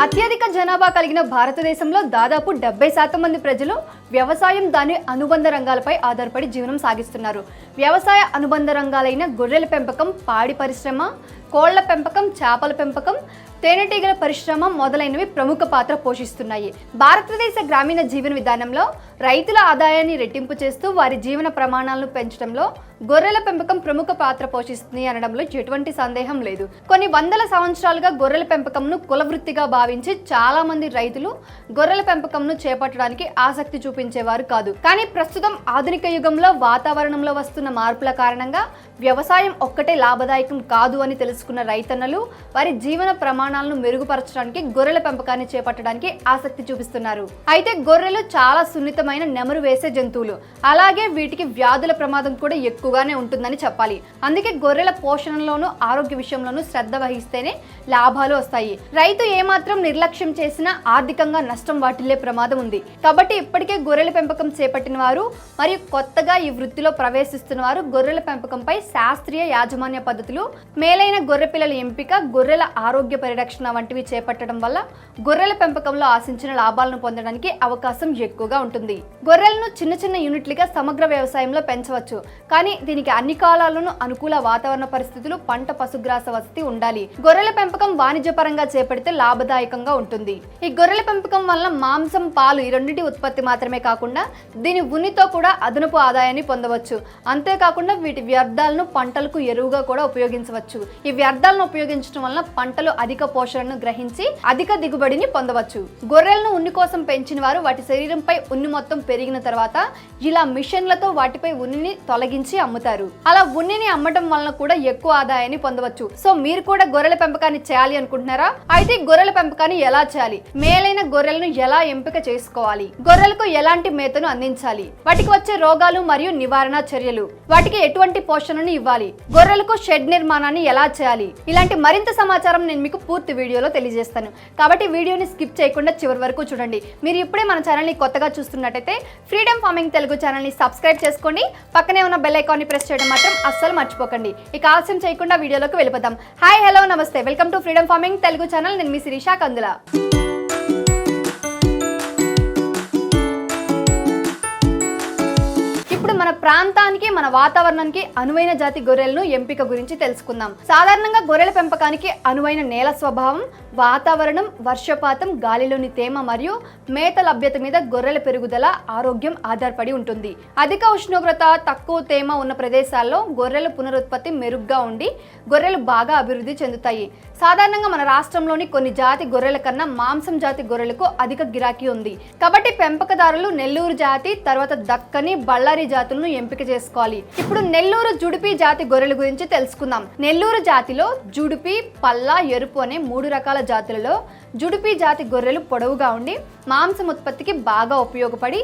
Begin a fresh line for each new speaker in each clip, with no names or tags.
అత్యధిక జనాభా కలిగిన భారతదేశంలో దాదాపు 70% మంది ప్రజలు వ్యవసాయం దాని అనుబంధ రంగాలపై ఆధారపడి జీవనం సాగిస్తున్నారు. వ్యవసాయ అనుబంధ రంగాలైన గొర్రెల పెంపకం, పాడి పరిశ్రమ, కోళ్ల పెంపకం, చేపల పెంపకం, తేనెటీగల పరిశ్రమ మొదలైనవి ప్రముఖ పాత్ర పోషిస్తున్నాయి. భారతదేశ గ్రామీణ జీవన విధానంలో రైతుల ఆదాయాన్ని రెట్టింపు చేస్తూ వారి జీవన ప్రమాణాలను పెంచడంలో గొర్రెల పెంపకం ప్రముఖ పాత్ర పోషిస్తుంది అనడంలో ఎటువంటి సందేహం లేదు. కొన్ని వందల సంవత్సరాలుగా గొర్రెల పెంపకంను కులవృత్తిగా భావించి చాలా మంది రైతులు గొర్రెల పెంపకంను చేపట్టడానికి ఆసక్తి చూపించేవారు కాదు. కానీ ప్రస్తుతం ఆధునిక యుగంలో వాతావరణంలో వస్తున్న మార్పుల కారణంగా వ్యవసాయం ఒక్కటే లాభదాయకం కాదు అని తెలుసుకున్న రైతన్నలు వారి జీవన ప్రమాణాలను మెరుగుపరచడానికి గొర్రెల పెంపకాన్ని చేపట్టడానికి ఆసక్తి చూపిస్తున్నారు. అయితే గొర్రెలు చాలా సున్నితమైన నెమరు వేసే జంతువులు. అలాగే వీటికి వ్యాధుల ప్రమాదం కూడా ఎక్కువగానే ఉంటుందని చెప్పాలి. అందుకే గొర్రెల పోషణలోనూ ఆరోగ్య విషయంలోనూ శ్రద్ధ వహిస్తేనే లాభాలు వస్తాయి. రైతు ఏమాత్రం నిర్లక్ష్యం చేసినా ఆర్థికంగా నష్టం వాటిల్లే ప్రమాదం ఉంది. కాబట్టి ఇప్పటికే గొర్రెల పెంపకం చేపట్టిన వారు మరియు కొత్తగా ఈ వృత్తిలో ప్రవేశిస్తున్న వారు గొర్రెల పెంపకంపై శాస్త్రీయ యాజమాన్య పద్ధతులు, మేలైన గొర్రె పిల్లల ఎంపిక, గొర్రెల ఆరోగ్య పరిరక్షణ వంటివి చేపట్టడం వల్ల గొర్రెల పెంపకంలో ఆశించిన లాభాలను పొందడానికి అవకాశం ఎక్కువగా ఉంటుంది. గొర్రెలను చిన్న చిన్న యూనిట్లుగా సమగ్ర వ్యవసాయంలో పెంచవచ్చు. కానీ దీనికి అన్ని కాలాల్లోనూ అనుకూల వాతావరణ పరిస్థితులు, పంట పశుగ్రాస వసతి ఉండాలి. గొర్రెల పెంపకం వాణిజ్యపరంగా చేపడితే లాభదాయకంగా ఉంటుంది. ఈ గొర్రెల పెంపకం వల్ల మాంసం, పాలు ఈ రెండింటి ఉత్పత్తి మాత్రమే కాకుండా దీని ఉన్నితో కూడా అదనపు ఆదాయాన్ని పొందవచ్చు. అంతేకాకుండా వీటి వ్యర్థాలను పంటలకు ఎరువుగా కూడా ఉపయోగించవచ్చు. ఈ వ్యర్థాలను ఉపయోగించడం వల్ల పంటలు అధిక పోషణను గ్రహించి అధిక దిగుబడిని పొందవచ్చు. గొర్రెలను ఉన్ని కోసం పెంచిన వారు వాటి శరీరంపై ఉన్ని మొత్తం పెరిగిన తర్వాత ఇలా మిషన్లతో వాటిపై ఉన్నిని తొలగించి అమ్ముతారు. అలా ఉన్నిని అమ్మటం వలన కూడా ఎక్కువ ఆదాయాన్ని పొందవచ్చు. సో మీరు కూడా గొర్రెల పెంపకాన్ని చేయాలి అనుకుంటున్నారా? అయితే గొర్రెల పెంపకాన్ని ఎలా చేయాలి? మేలైన గొర్రెలను ఎలా ఎంపిక చేసుకోవాలి? గొర్రెలకు ఎలాంటి మేతను అందించాలి? వాటికి వచ్చే రోగాలు మరియు నివారణ చర్యలు, వాటికి ఎటువంటి పోషణను ఇవ్వాలి? గొర్రెలకు షెడ్ నిర్మాణాన్ని ఎలా చేయాలి? ఇలాంటి మరింత సమాచారం నేను మీకు పూర్తి వీడియోలో తెలియజేస్తాను. కాబట్టి వీడియోని స్కిప్ చేయకుండా చివరి వరకు చూడండి. మీరు ఇప్పుడే మన ఛానల్ని కొత్తగా చూస్తున్నట్టయితే ఫ్రీడమ్ ఫార్మింగ్ తెలుగు ఛానల్ని సబ్స్క్రైబ్ చేసుకోండి. పక్కనే ఉన్న బెల్ ఐకాన్ని ప్రెస్ చేయడం మాత్రం అస్సలు మర్చిపోకండి. ఇక ఆలస్యం చేయకుండా వీడియోలోకి వెళ్ళిపోదాం. హాయ్, హలో, నమస్తే, welcome to freedom farming Telugu channel. నేను మీ శిరీష కందుల. మన ప్రాంతానికి, మన వాతావరణానికి అనువైన జాతి గొర్రెలను ఎంపిక గురించి తెలుసుకుందాం. సాధారణంగా గొర్రెల పెంపకానికి అనువైన నేల స్వభావం, వాతావరణం, వర్షపాతం, గాలిలోని తేమ మరియు మేత లభ్యత మీద గొర్రెల పెరుగుదల, ఆరోగ్యం ఆధారపడి ఉంటుంది. అధిక ఉష్ణోగ్రత, తక్కువ తేమ ఉన్న ప్రదేశాల్లో గొర్రెల పునరుత్పత్తి మెరుగ్గా ఉండి గొర్రెలు బాగా అభివృద్ధి చెందుతాయి. సాధారణంగా మన రాష్ట్రంలోని కొన్ని జాతి గొర్రెల కన్నా మాంసం జాతి గొర్రెలకు అధిక గిరాకీ ఉంది. కాబట్టి పెంపకదారులు నెల్లూరు జాతి, తర్వాత దక్కని, బళ్ళారి జాతులను ఎంపిక చేసుకోవాలి. ఇప్పుడు నెల్లూరు జుడిపి జాతి గొర్రెల గురించి తెలుసుకుందాం. నెల్లూరు జాతిలో జుడిపి, పల్లా, ఎరుపు అనే 3 రకాల జాతులలో జుడిపి జాతి గొర్రెలు పొడవుగా ఉండి మాంసం ఉత్పత్తికి బాగా ఉపయోగపడి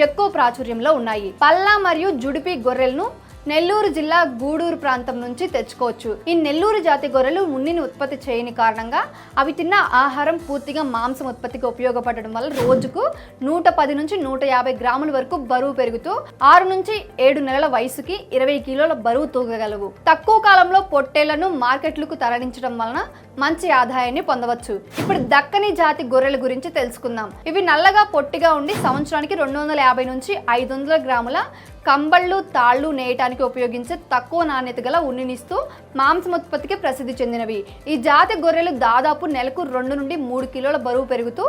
ఎక్కువ ప్రాచుర్యంలో ఉన్నాయి. పల్లా మరియు జుడిపి గొర్రెలను నెల్లూరు జిల్లా గూడూరు ప్రాంతం నుంచి తెచ్చుకోవచ్చు. ఈ నెల్లూరు జాతి గొర్రెలు ఉన్నిని ఉత్పత్తి చేయని కారణంగా అవి తిన్న ఆహారం పూర్తిగా మాంసం ఉత్పత్తికి ఉపయోగపడడం వల్ల రోజుకు 110 నుంచి 150 గ్రాముల వరకు బరువు పెరుగుతూ 6 నుంచి 7 నెలల వయసుకి 20 కిలోల బరువు తూగగలవు. తక్కువ కాలంలో పొట్టేళ్లను మార్కెట్లకు తరలించడం వలన మంచి ఆదాయాన్ని పొందవచ్చు. ఇప్పుడు దక్కని జాతి గొర్రెల గురించి తెలుసుకుందాం. ఇవి నల్లగా పొట్టిగా ఉండి సంవత్సరానికి 250 నుంచి 500 గ్రాముల కంబళ్ళు, తాళ్లు నేయటానికి ఉపయోగించే తక్కువ నాణ్యత గల ఉన్నినిస్తూ మాంసం ఉత్పత్తికి ప్రసిద్ధి చెందినవి. ఈ జాతి గొర్రెలు దాదాపు నెలకు 2 నుండి 3 కిలోల బరువు పెరుగుతూ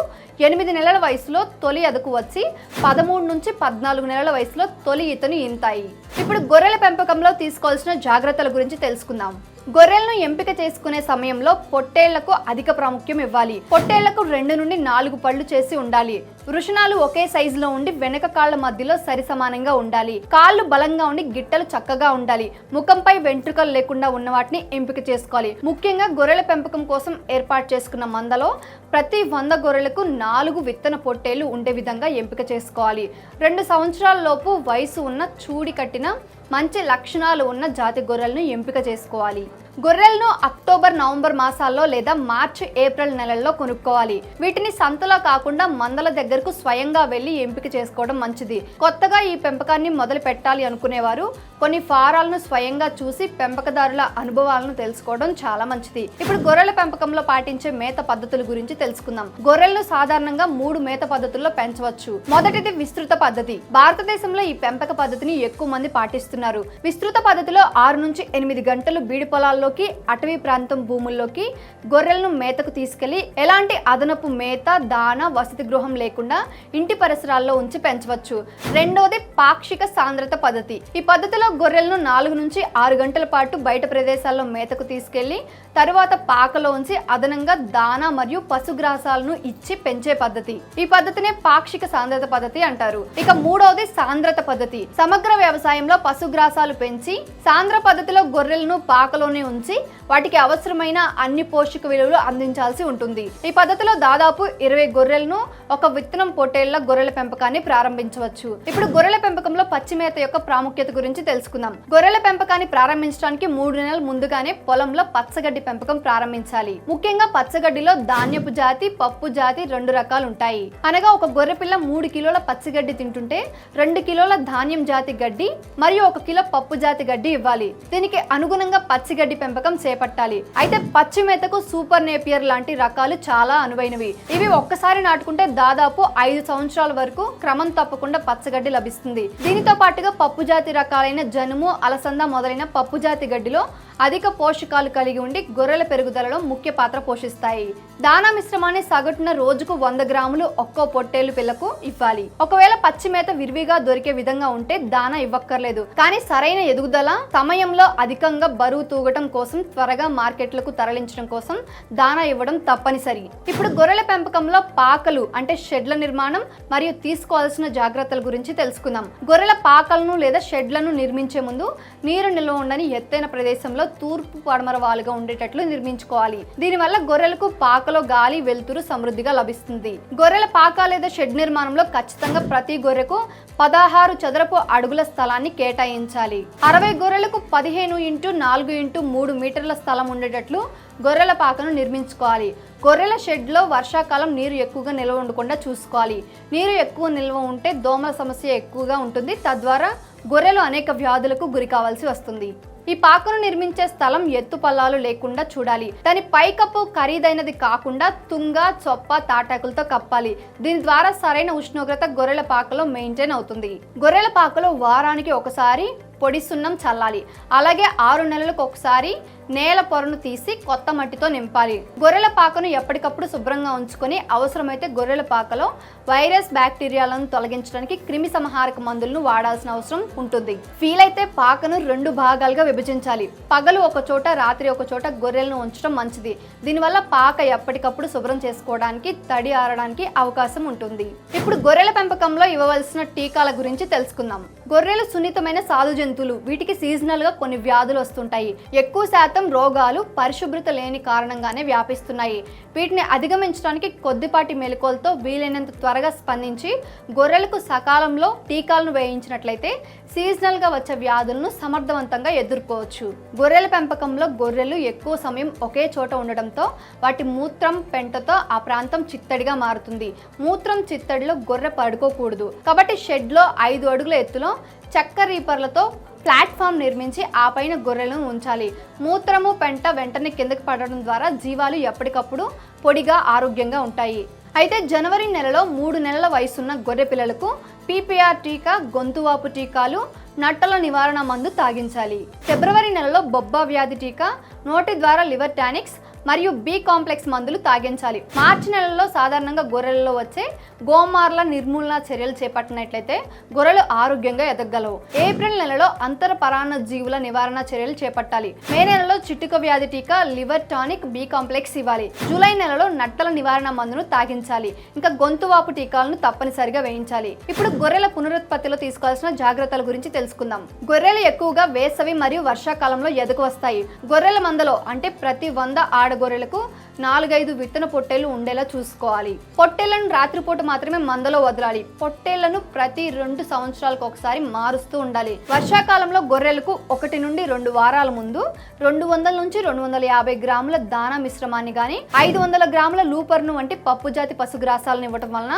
8 నెలల వయసులో తొలి అదుకు వచ్చి 13 నుంచి 14 నెలల వయసులో తొలి ఈతను ఈనుతాయి. ఇప్పుడు గొర్రెల పెంపకంలో తీసుకోవాల్సిన జాగ్రత్తల గురించి తెలుసుకుందాం. గొర్రెలను ఎంపిక చేసుకునే సమయంలో పొట్టేళ్లకు అధిక ప్రాముఖ్యం ఇవ్వాలి. పొట్టేళ్లకు 2 నుండి 4 పళ్ళు చేసి ఉండాలి. వృషణాలు ఒకే సైజులో ఉండి వెనక కాళ్ల మధ్యలో సరి సమానంగా ఉండాలి. కాళ్ళు బలంగా ఉండి గిట్టలు చక్కగా ఉండాలి. ముఖంపై వెంట్రుకలు లేకుండా ఉన్న వాటిని ఎంపిక చేసుకోవాలి. ముఖ్యంగా గొర్రెల పెంపకం కోసం ఏర్పాటు చేసుకున్న మందలో ప్రతి 100 గొర్రెలకు 4 విత్తన పొట్టేళ్లు ఉండే విధంగా ఎంపిక చేసుకోవాలి. 2 సంవత్సరాల లోపు వయసు ఉన్న చూడి కట్టిన మంచి లక్షణాలు ఉన్న జాతి గొర్రెలను ఎంపిక చేసుకోవాలి. గొర్రెలను అక్టోబర్ నవంబర్ మాసాల్లో లేదా మార్చి ఏప్రిల్ నెలల్లో కొనుక్కోవాలి. వీటిని సంతలో కాకుండా మందల దగ్గరకు స్వయంగా వెళ్లి ఎంపిక చేసుకోవడం మంచిది. కొత్తగా ఈ పెంపకాన్ని మొదలు పెట్టాలి అనుకునేవారు కొన్ని ఫారాలను స్వయంగా చూసి పెంపకదారుల అనుభవాలను తెలుసుకోవడం చాలా మంచిది. ఇప్పుడు గొర్రెల పెంపకంలో పాటించే మేత పద్ధతుల గురించి తెలుసుకుందాం. గొర్రెలను సాధారణంగా 3 మేత పద్ధతుల్లో పెంచవచ్చు. మొదటిది విస్తృత పద్ధతి. భారతదేశంలో ఈ పెంపక పద్ధతిని ఎక్కువ మంది పాటిస్తున్నారు. విస్తృత పద్ధతిలో 6 నుంచి 8 గంటలు బీడి పొలాల్లోకి, అటవీ ప్రాంతం భూముల్లోకి గొర్రెలను మేతకు తీసుకెళ్లి ఎలాంటి అదనపు మేత, దాన, వసతి గృహం లేకుండా ఇంటి పరిసరాల్లో ఉంచి పెంచవచ్చు. రెండోది పాక్షిక సాంద్రత పద్ధతి. ఈ పద్ధతిలో గొర్రెలను 4 నుంచి 6 గంటల పాటు బయట ప్రదేశాల్లో మేతకు తీసుకెళ్లి తరువాత పాకలో ఉంచి అదనంగా దాన మరియు పశుగ్రాసాలను ఇచ్చి పెంచే పద్ధతి. ఈ పద్ధతినే పాక్షిక సాంద్రత పద్ధతి అంటారు. ఇక మూడవది సాంద్రత పద్ధతి. సమగ్ర వ్యవసాయంలో పశుగ్రాసాలు పెంచి సాంద్ర పద్ధతిలో గొర్రెలను పాకలోనే ఉంచి వాటికి అవసరమైన అన్ని పోషక విలువలు అందించాల్సి ఉంటుంది. ఈ పద్ధతిలో దాదాపు 20 గొర్రెలను ఒక విత్తనం పొట్టేళ్ల గొర్రెల పెంపకాన్ని ప్రారంభించవచ్చు. ఇప్పుడు గొర్రెల పెంపకంలో పచ్చి మేత యొక్క ప్రాముఖ్యత గురించి తెలుసుకుందాం. గొర్రెల పెంపకాన్ని ప్రారంభించడానికి 3 నెలల ముందుగానే పొలంలో పచ్చగడ్డి పెంపకం ప్రారంభించాలి. ముఖ్యంగా పచ్చగడ్డిలో ధాన్యపు జాతి, పప్పు జాతి 2 రకాలు ఉంటాయి. అనగా ఒక గొర్రె పిల్ల 3 కిలోల పచ్చిగడ్డి తింటుంటే 2 కిలోల ధాన్యం జాతి గడ్డి మరియు 1 కిలో పప్పు జాతి గడ్డి ఇవ్వాలి. దీనికి అనుగుణంగా పచ్చిగడ్డి పెంపకం చేపట్టాలి. అయితే పచ్చి మేతకు సూపర్ నేపియర్ లాంటి రకాలు చాలా అనువైనవి. ఇవి ఒక్కసారి నాటుకుంటే దాదాపు 5 సంవత్సరాల వరకు క్రమం తప్పకుండా పచ్చగడ్డి లభిస్తుంది. దీనితో పాటుగా పప్పు జాతి రకాలైన జనుము, అలసంద మొదలైన పప్పు జాతి గడ్డిలో అధిక పోషకాలు కలిగి ఉండి గొర్రెల పెరుగుదలలో ముఖ్య పాత్ర పోషిస్తాయి. దానా మిశ్రమాన్ని సగటున రోజుకు 100 గ్రాములు ఒక్కో పొట్టేలు పిల్లకు ఇవ్వాలి. ఒకవేళ పచ్చి మేత విరివిగా దొరికే విధంగా ఉంటే దానా ఇవ్వక్కర్లేదు. కానీ సరైన ఎదుగుదల సమయంలో అధికంగా బరువు తూగటం కోసం, త్వరగా మార్కెట్లకు తరలించడం కోసం దానా ఇవ్వడం తప్పనిసరి. ఇప్పుడు గొర్రెల పెంపకంలో పాకలు అంటే షెడ్ల నిర్మాణం మరియు తీసుకోవాల్సిన జాగ్రత్తల గురించి తెలుసుకుందాం. గొర్రెల పాకలను లేదా షెడ్లను నిర్మించే ముందు నీరు నిల్వ ఉండని ఎత్తైన ప్రదేశంలో తూర్పు పడమర వాలుగా ఉండేటట్లు నిర్మించుకోవాలి. దీనివల్ల గొర్రెలకు పాకలో గాలి, వెలుతురు సమృద్ధిగా లభిస్తుంది. గొర్రెల పాక లేదా షెడ్ నిర్మాణంలో ఖచ్చితంగా ప్రతి గొర్రెకు 16 చదరపు అడుగుల స్థలాన్ని కేటాయించాలి. 60 గొర్రెలకు 15 x 4 x 3 మీటర్ల స్థలం ఉండేటట్లు గొర్రెల పాకను నిర్మించుకోవాలి. గొర్రెల షెడ్లో వర్షాకాలం నీరు ఎక్కువగా నిల్వ ఉండకుండా చూసుకోవాలి. నీరు ఎక్కువ నిల్వ ఉంటే దోమల సమస్య ఎక్కువగా ఉంటుంది. తద్వారా గొర్రెలు అనేక వ్యాధులకు గురి కావాల్సి వస్తుంది. ఈ పాకను నిర్మించే స్థలం ఎత్తు పల్లాలు లేకుండా చూడాలి. దాని పైకప్పు ఖరీదైనది కాకుండా తుంగ, చొప్ప, తాటాకులతో కప్పాలి. దీని ద్వారా సరైన ఉష్ణోగ్రత గొర్రెల పాకలో మెయింటైన్ అవుతుంది. గొర్రెల పాకలో వారానికి ఒకసారి పొడి సున్నం చల్లాలి. అలాగే 6 నెలలకు ఒకసారి నేల పొరను తీసి కొత్త మట్టితో నింపాలి. గొర్రెల పాకను ఎప్పటికప్పుడు శుభ్రంగా ఉంచుకొని అవసరమైతే గొర్రెల పాకలో వైరస్, బ్యాక్టీరియాలను తొలగించడానికి క్రిమి సంహారక మందులను వాడాల్సిన అవసరం ఉంటుంది. వీలైతే పాకను 2 భాగాలుగా విభజించాలి. పగలు ఒక చోట, రాత్రి ఒక చోట గొర్రెలను ఉంచడం మంచిది. దీనివల్ల పాక ఎప్పటికప్పుడు శుభ్రం చేసుకోవడానికి, తడి ఆరడానికి అవకాశం ఉంటుంది. ఇప్పుడు గొర్రెల పెంపకంలో ఇవ్వవలసిన టీకాల గురించి తెలుసుకుందాం. గొర్రెలు సున్నితమైన సాధు జంతువులు. వీటికి సీజనల్ గా కొన్ని వ్యాధులు వస్తుంటాయి. ఎక్కువ శాతం రోగాలు పరిశుభ్రత లేని కారణంగానే వ్యాపిస్తున్నాయి. వీటిని అధిగమించడానికి కొద్దిపాటి మెలకువలతో వీలైనంత త్వరగా స్పందించి గొర్రెలకు సకాలంలో టీకాలను వేయించినట్లయితే సీజనల్ గా వచ్చే వ్యాధులను సమర్థవంతంగా ఎదుర్కోవచ్చు. గొర్రెల పెంపకంలో గొర్రెలు ఎక్కువ సమయం ఒకే చోట ఉండడంతో వాటి మూత్రం, పెంటతో ఆ ప్రాంతం చిత్తడిగా మారుతుంది. మూత్రం చిత్తడిలో గొర్రె పడుకోకూడదు. కాబట్టి షెడ్లో 5 అడుగుల ఎత్తులో చెక్క రీపర్లతో ప్లాట్ఫామ్ నిర్మించి ఆ పైన గొర్రెలను ఉంచాలి. మూత్రము, పెంట వెంటనే కిందకి పడడం ద్వారా జీవాలు ఎప్పటికప్పుడు పొడిగా, ఆరోగ్యంగా ఉంటాయి. అయితే జనవరి నెలలో 3 నెలల వయసున్న గొర్రె పిల్లలకు PPR టీకా, గొంతువాపు టీకాలు, నట్టల నివారణ మందు తాగించాలి. ఫిబ్రవరి నెలలో బొబ్బా వ్యాధి టీకా, నోటి ద్వారా లివర్ టానిక్స్ మరియు B కాంప్లెక్స్ మందులు తాగించాలి. మార్చి నెలలో సాధారణంగా గొర్రెలలో వచ్చే గోమార్ల నిర్మూలన చర్యలు చేపట్టినట్లయితే గొర్రెలు ఆరోగ్యంగా ఎదగలవు. ఏప్రిల్ నెలలో అంతర పరాన్న జీవుల నివారణ చర్యలు చేపట్టాలి. మే నెలలో చిట్టుక వ్యాధి టీకా, లివర్ టానిక్, B కాంప్లెక్స్ ఇవ్వాలి. జూలై నెలలో నట్టల నివారణ మందును తాగించాలి. ఇంకా గొంతువాపు టీకాలను తప్పనిసరిగా వేయించాలి. ఇప్పుడు గొర్రెల పునరుత్పత్తిలో తీసుకోవాల్సిన జాగ్రత్తల గురించి తెలుసుకుందాం. గొర్రెలు ఎక్కువగా వేసవి మరియు వర్షాకాలంలో ఎదకు వస్తాయి. గొర్రెల మందలో అంటే ప్రతి 100 ఆడ ఆడగొర్రెలకు 4-5 విత్తన పొట్టేళ్లు ఉండేలా చూసుకోవాలి. పొట్టేళ్లను రాత్రిపూట మాత్రమే మందలో వదలాలి. పొట్టేళ్లను ప్రతి 2 సంవత్సరాలకు ఒకసారి మారుస్తూ ఉండాలి. వర్షాకాలంలో గొర్రెలకు 1 నుండి 2 వారాల ముందు 200 నుంచి 250 గ్రాముల దానా మిశ్రమాన్ని గాని 500 గ్రాముల లూపర్ను వంటి పప్పు జాతి పశుగ్రాసాలను ఇవ్వటం వలన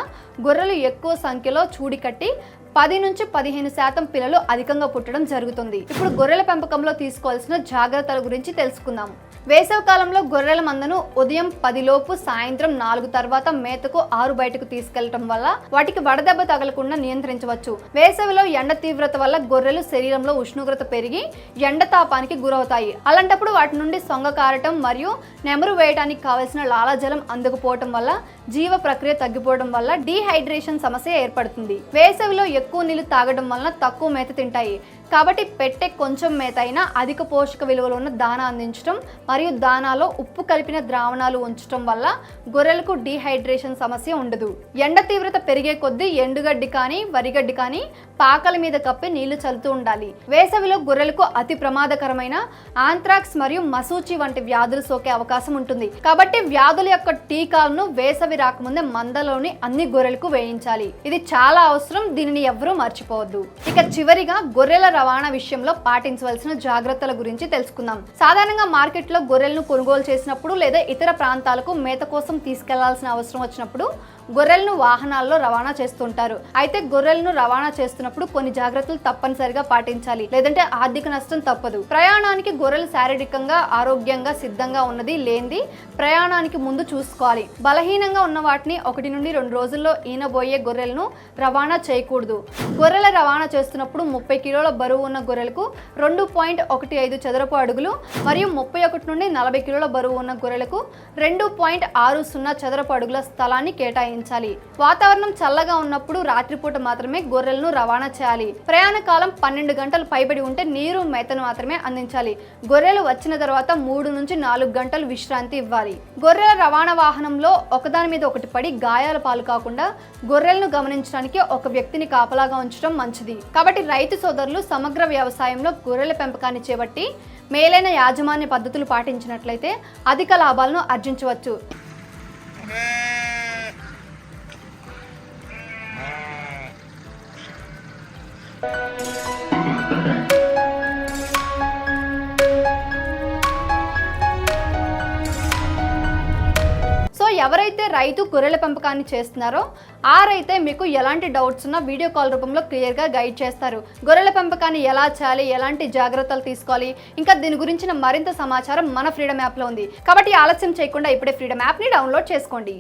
గొర్రెలు ఎక్కువ సంఖ్యలో చూడి కట్టి 10 నుంచి 15% పిల్లలు అధికంగా పుట్టడం జరుగుతుంది. ఇప్పుడు గొర్రెల పెంపకంలో తీసుకోవాల్సిన జాగ్రత్తల గురించి తెలుసుకుందాం. వేసవి కాలంలో గొర్రెల మందను ఉదయం 10 లోపు సాయంత్రం 4 తర్వాత మేతకు 6 బయటకు తీసుకెళ్లటం వల్ల వాటికి వడదెబ్బ తగలకుండా నియంత్రించవచ్చు. వేసవిలో ఎండ తీవ్రత వల్ల గొర్రెలు శరీరంలో ఉష్ణోగ్రత పెరిగి ఎండ తాపానికి గురవుతాయి. అలాంటప్పుడు వాటి నుండి సొంగ కారటం మరియు నెమరు వేయడానికి కావలసిన లాలాజలం అందకపోవటం వల్ల జీవ ప్రక్రియ తగ్గిపోవడం వల్ల డీహైడ్రేషన్ సమస్య ఏర్పడుతుంది. వేసవిలో ఎక్కువ నీళ్లు తాగడం వలన తక్కువ మేత తింటాయి. కాబట్టి పెట్టే కొంచెం మేత అయినా అధిక పోషక విలువలు ఉన్న దానా అందించడం మరియు దానాలో ఉప్పు కలిపిన ద్రావణాలు ఉంచడం వల్ల గొర్రెలకు డీహైడ్రేషన్ సమస్య ఉండదు. ఎండ తీవ్రత పెరిగే కొద్దీ ఎండుగడ్డి కానీ వరిగడ్డి కానీ పాకల మీద కప్పి నీళ్లు చల్లుతూ ఉండాలి. వేసవిలో గొర్రెలకు అతి ప్రమాదకరమైన ఆంథ్రాక్స్ మరియు మసూచి వంటి వ్యాధులు సోకే అవకాశం ఉంటుంది. కాబట్టి వ్యాధుల యొక్క టీకాలను వేసవి రాకముందే మందలోని అన్ని గొర్రెలకు వేయించాలి. ఇది చాలా అవసరం. దీనిని ఎవరూ మర్చిపోవద్దు. ఇక చివరిగా గొర్రెల రవాణా విషయంలో పాటించవలసిన జాగ్రత్తల గురించి తెలుసుకుందాం. సాధారణంగా మార్కెట్లో గొర్రెలను కొనుగోలు చేసినప్పుడు లేదా ఇతర ప్రాంతాలకు మేత కోసం తీసుకెళ్లాల్సిన అవసరం వచ్చినప్పుడు గొర్రెలను వాహనాల్లో రవాణా చేస్తుంటారు. అయితే గొర్రెలను రవాణా చేస్తున్నప్పుడు కొన్ని జాగ్రత్తలు తప్పనిసరిగా పాటించాలి, లేదంటే ఆర్థిక నష్టం తప్పదు. ప్రయాణానికి గొర్రెలు శారీరకంగా ఆరోగ్యంగా సిద్ధంగా ఉన్నది లేనిది ప్రయాణానికి ముందు చూసుకోవాలి. బలహీనంగా ఉన్న వాటిని 1 నుండి 2 రోజుల్లో ఈనబోయే గొర్రెలను రవాణా చేయకూడదు. గొర్రెల రవాణా చేస్తున్నప్పుడు 30 కిలోల బరువు ఉన్న గొర్రెలకు 2.15 చదరపు అడుగులు మరియు 31 నుండి 40 కిలోల బరువు ఉన్న గొర్రెలకు 2.60 చదరపు అడుగుల స్థలాన్ని కేటాయించాలి. వాతావరణం చల్లగా ఉన్నప్పుడు రాత్రిపూట మాత్రమే గొర్రెలను రవాణా చేయాలి. ప్రయాణ కాలం 12 గంటలు పైబడి ఉంటే నీరు మేతను మాత్రమే అందించాలి. గొర్రెలు వచ్చిన తర్వాత 3 నుంచి 4 గంటలు విశ్రాంతి ఇవ్వాలి. గొర్రెల రవాణా వాహనంలో ఒకదాని మీద ఒకటి పడి గాయాల పాలు కాకుండా గొర్రెలను గమనించడానికి ఒక వ్యక్తిని కాపలాగా ఉంచడం మంచిది. కాబట్టి రైతు సోదరులు సమగ్ర వ్యవసాయంలో గొర్రెల పెంపకాన్ని చేపట్టి మేలైన యాజమాన్య పద్ధతులు పాటించినట్లయితే అధిక లాభాలను ఆర్జించవచ్చు. సో ఎవరైతే రైతు గొర్రెల పెంపకాన్ని చేస్తున్నారో ఆ రైతే మీకు ఎలాంటి డౌట్స్ ఉన్నా వీడియో కాల్ రూపంలో క్లియర్గా గైడ్ చేస్తారు. గొర్రెల పెంపకాన్ని ఎలా చేయాలి, ఎలాంటి జాగ్రత్తలు తీసుకోవాలి, ఇంకా దీని గురించిన మరింత సమాచారం మన ఫ్రీడమ్ యాప్లో ఉంది. కాబట్టి ఆలస్యం చేయకుండా ఇప్పుడే ఫ్రీడమ్ యాప్ని డౌన్లోడ్ చేసుకోండి.